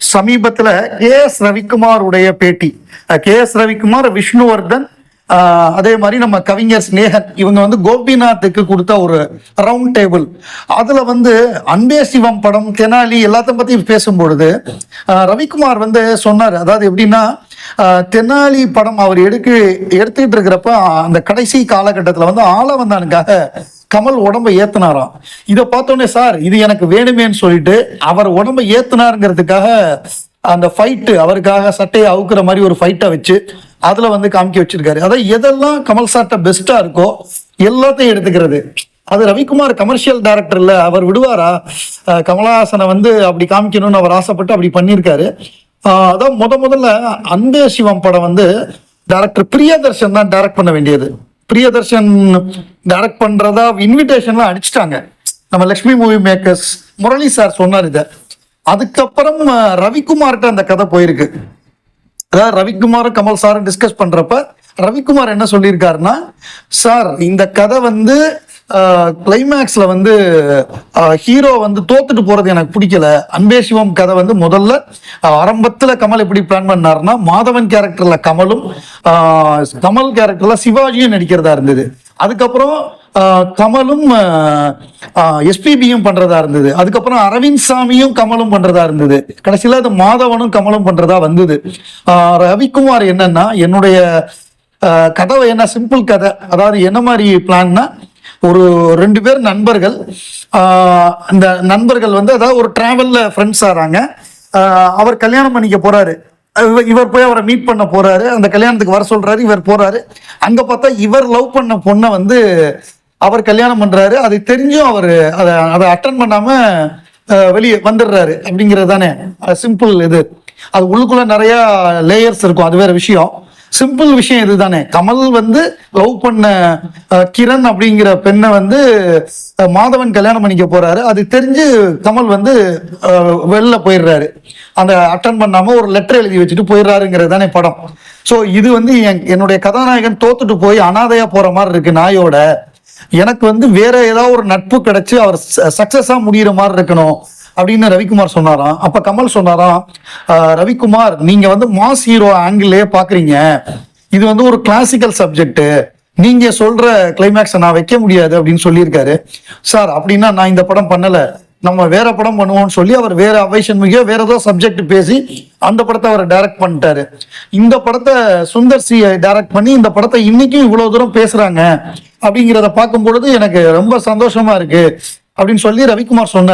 சமீபத்துல கே.எஸ். ரவிக்குமாருடைய பேட்டி. கே.எஸ். ரவிக்குமார், விஷ்ணுவர்தன், அதே மாதிரி நம்ம கவிஞர் ஸ்நேகன், இவங்க வந்து கோபிநாத்துக்கு கொடுத்த ஒரு ரவுண்ட் டேபிள். அதுல வந்து அன்பே சிவம் படம், தெனாலி எல்லாத்தையும் பத்தி பேசும்பொழுது ரவிக்குமார் வந்து சொன்னார். அதாவது எப்படின்னா, தெனாலி படம் அவர் எடுத்துக்கிட்டு இருக்கிறப்ப அந்த கடைசி காலகட்டத்தில் வந்து ஆளவந்தானுக்காக கமல் உடம்பை ஏத்துனாராம். இதை பார்த்தோன்னே, சார் இது எனக்கு வேணுமேன்னு சொல்லிட்டு அவர் உடம்பை ஏத்துனாருங்கிறதுக்காக அந்த ஃபைட்டு, அவருக்காக சட்டையை அவுக்குற மாதிரி ஒரு ஃபைட்டை வச்சு அதுல வந்து காமிக்க வச்சிருக்காரு. அதாவது எதெல்லாம் கமல் சார்ட்ட பெஸ்டா இருக்கோ எல்லாத்தையும் எடுத்துக்கிறது. அது ரவிக்குமார் கமர்ஷியல் டைரக்டர் இல்ல, அவர் விடுவாரா? கமலஹாசனை வந்து அப்படி காமிக்கணும்னு அவர் ஆசைப்பட்டு அப்படி பண்ணியிருக்காரு. அதான் முதல்ல அன்பே சிவம் படம் வந்து டைரக்டர் பிரியதர்ஷன் தான் டைரக்ட் பண்ண வேண்டியது. பிரியதர்ஷன் டைரக்ட் பண்றதா இன்விடேஷன்லாம் அடிச்சிட்டாங்க நம்ம Lakshmi movie makers. Murali sir சொன்னார் இதை. அதுக்கப்புறம் ரவிக்குமார்கிட்ட அந்த கதை போயிருக்கு. அதாவது ரவிக்குமார் கமல் சார் டிஸ்கஸ் பண்றப்ப ரவிக்குமார் என்ன சொல்லியிருக்காருன்னா, சார் இந்த கதை வந்து கிளைமேக்ஸ்ல வந்து ஹீரோ வந்து தோத்துட்டு போறது எனக்கு பிடிக்கல. அன்பே சிவம் கதை வந்து முதல்ல ஆரம்பத்துல கமல் எப்படி பிளான் பண்ணாருன்னா, மாதவன் கேரக்டர்ல கமலும் கமல் கேரக்டர்ல சிவாஜியும் நடிக்கிறதா இருந்தது. அதுக்கப்புறம் கமலும் எஸ்பிபியும் பண்றதா இருந்தது. அதுக்கப்புறம் அரவிந்த் சாமியும் கமலும் பண்றதா இருந்தது. கடைசியில அது மாதவனும் கமலும் பண்றதா வந்தது. ரவிக்குமார் என்னன்னா, என்னுடைய கதை என்ன சிம்பிள் கதை. அதாவது என்ன மாதிரி பிளான்னா, ஒரு 2 பேர் நண்பர்கள். அந்த நண்பர்கள் வந்து அதாவது ஒரு டிராவல்ல ஃப்ரெண்ட்ஸ் ஆறாங்க. அவர் கல்யாணம் பண்ணிக்க போறாரு. இவர் போய் அவரை மீட் பண்ண போறாரு. அந்த கல்யாணத்துக்கு வர சொல்றாரு. இவர் போறாரு. அங்க பார்த்தா இவர் லவ் பண்ண பொண்ணை வந்து அவர் கல்யாணம் பண்றாரு. அது தெரிஞ்சும் அவர் அதை அட்டன் பண்ணாம வெளியே வந்துடுறாரு. அப்படிங்கிறது தானே சிம்பிள். இது அது உள்ளுக்குள்ள நிறைய லேயர்ஸ் இருக்கும், அது வேற விஷயம். சிம்பிள் விஷயம் இதுதானே. கமல் வந்து லவ் பண்ண கிரண் அப்படிங்கிற பெண்ணை வந்து மாதவன் கல்யாணம் பண்ணிக்க போறாரு. அது தெரிஞ்சு கமல் வந்து வெளில போயிடுறாரு. அந்த அட்டன் பண்ணாம ஒரு லெட்டர் எழுதி வச்சுட்டு போயிடுறாருங்கிறது தானே படம். ஸோ இது வந்து என்னுடைய கதாநாயகன் தோத்துட்டு போய் அனாதையா போற மாதிரி இருக்கு நாயோட. எனக்கு வந்து வேற ஏதாவது ஒரு நட்பு கிடைச்சு அவர் சக்சஸா முடிகிற மாதிரி இருக்கணும் அப்படின்னு ரவிக்குமார் சொன்னாராம். அப்ப கமல் சொன்னாராம், ரவிக்குமார் நீங்க வந்து மாஸ் ஹீரோ ஆங்கிளே பாக்குறீங்க, இது வந்து ஒரு கிளாசிக்கல் சப்ஜெக்ட், நீங்க சொல்ற கிளைமேக்ஸை நான் வைக்க முடியாது அப்படின்னு சொல்லியிருக்காரு. சார் அப்படின்னா நான் இந்த படம் பண்ணல, நம்ம வேற படம் பண்ணுவோம்னு சொல்லி அவர் வேற அவைஷன் மிக வேற ஏதோ சப்ஜெக்ட் பேசி அந்த படத்தை அவர் டைரக்ட் பண்ணிட்டாரு. இந்த படத்தை சுந்தர் சி டைரக்ட் பண்ணி இந்த படத்தை இன்னைக்கும் இவ்வளவு தூரம் பேசுறாங்க அப்படிங்கிறத பார்க்கும் பொழுது எனக்கு ரொம்ப சந்தோஷமா இருக்கு அப்படின்னு சொல்லி ரவிக்குமார் சொன்னாரு.